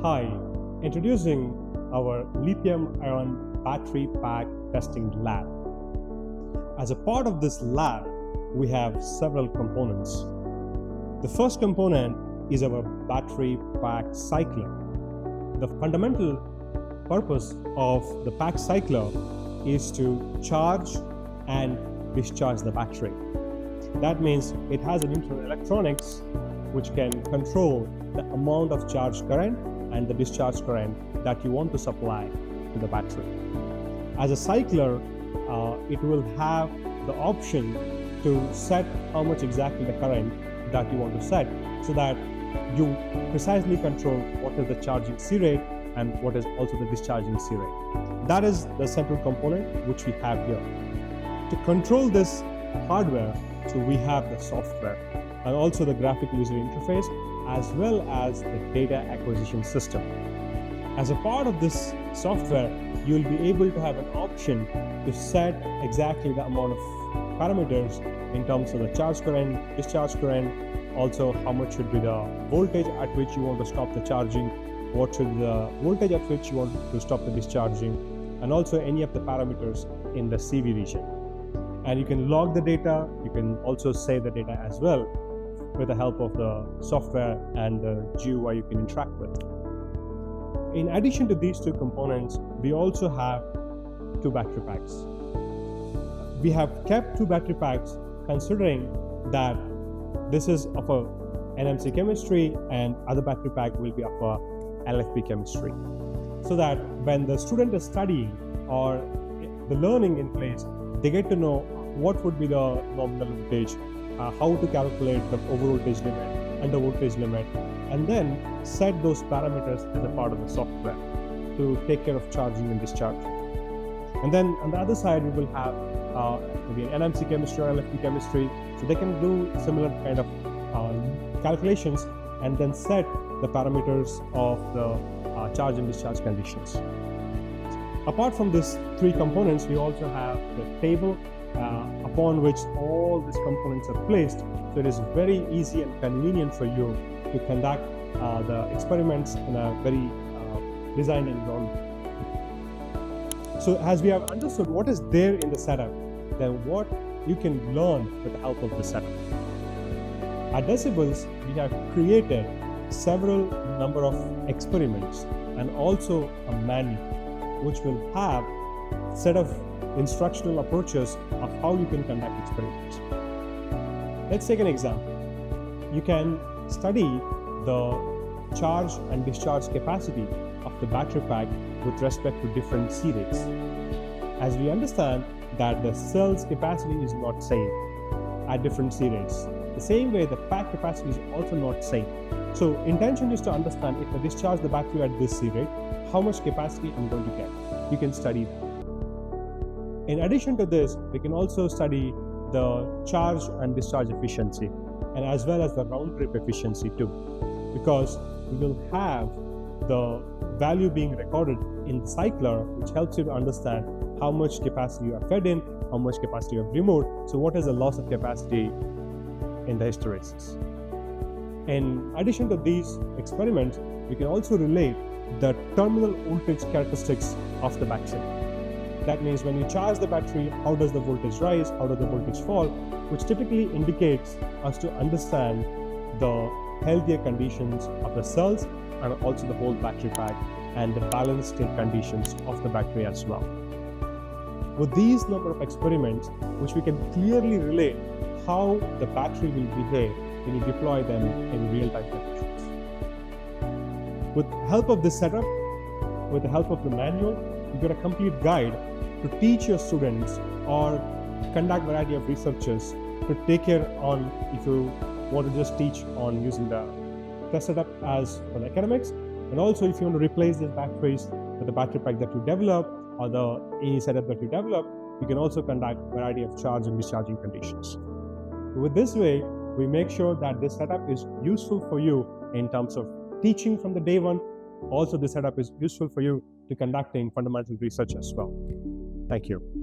Hi, introducing our Lithium-Ion Battery Pack testing lab. As a part of this lab, we have several components. The first component is our battery pack cycler. The fundamental purpose of the pack cycler is to charge and discharge the battery. That means it has an internal electronics which can control the amount of charge current and the discharge current that you want to supply to the battery. As a cycler, it will have the option to set how much exactly the current that you want to set, so that you precisely control what is the charging C rate and what is also the discharging C rate. That is the central component which we have here. To control this hardware, so we have the software and also the graphical user interface, as well as the data acquisition system. As a part of this software, you will be able to have an option to set exactly the amount of parameters in terms of the charge current, discharge current, also how much should be the voltage at which you want to stop the charging, what should be the voltage at which you want to stop the discharging, and also any of the parameters in the CV region. And you can log the data, you can also save the data as well with the help of the software and the GUI you can interact with. In addition to these two components, we also have two battery packs. We have kept two battery packs considering that this is of a NMC chemistry and other battery pack will be of a LFP chemistry. So that when the student is studying or the learning in place, they get to know what would be the nominal voltage, how to calculate the overvoltage limit, under voltage limit, and then set those parameters as a part of the software to take care of charging and discharging. And then on the other side, we will have maybe an NMC chemistry or LFP chemistry, so they can do similar kind of calculations and then set the parameters of the charge and discharge conditions. Apart from these three components, we also have the table upon which all these components are placed. So it is very easy and convenient for you to conduct the experiments in a very designed environment. So as we have understood what is there in the setup, then what you can learn with the help of the setup. At Decibels, we have created several number of experiments and also a manual which will have a set of instructional approaches of how you can conduct experiments. Let's take an example. You can study the charge and discharge capacity of the battery pack with respect to different C rates. As we understand that the cell's capacity is not same at different C rates. The same way the pack capacity is also not same. So intention is to understand if I discharge the battery at this C rate, how much capacity I'm going to get. You can study that. In addition to this, we can also study the charge and discharge efficiency, and as well as the round trip efficiency too, because we will have the value being recorded in the cycler, which helps you to understand how much capacity you have fed in, how much capacity you have removed, so what is the loss of capacity in the hysteresis. In addition to these experiments, we can also relate the terminal voltage characteristics of the battery. That means when you charge the battery, how does the voltage rise, how does the voltage fall, which typically indicates us to understand the healthier conditions of the cells and also the whole battery pack and the balanced state conditions of the battery as well. With these number of experiments, which we can clearly relate how the battery will behave when you deploy them in real-time conditions. With the help of this setup, with the help of the manual, you get a complete guide to teach your students or conduct a variety of researches to take care on if you want to just teach on using the test setup as for the academics, and also if you want to replace these batteries with the battery pack that you develop or the any setup that you develop, you can also conduct a variety of charge and discharging conditions. With this way, we make sure that this setup is useful for you in terms of teaching from the day one. Also, this setup is useful for you to conducting fundamental research as well. Thank you.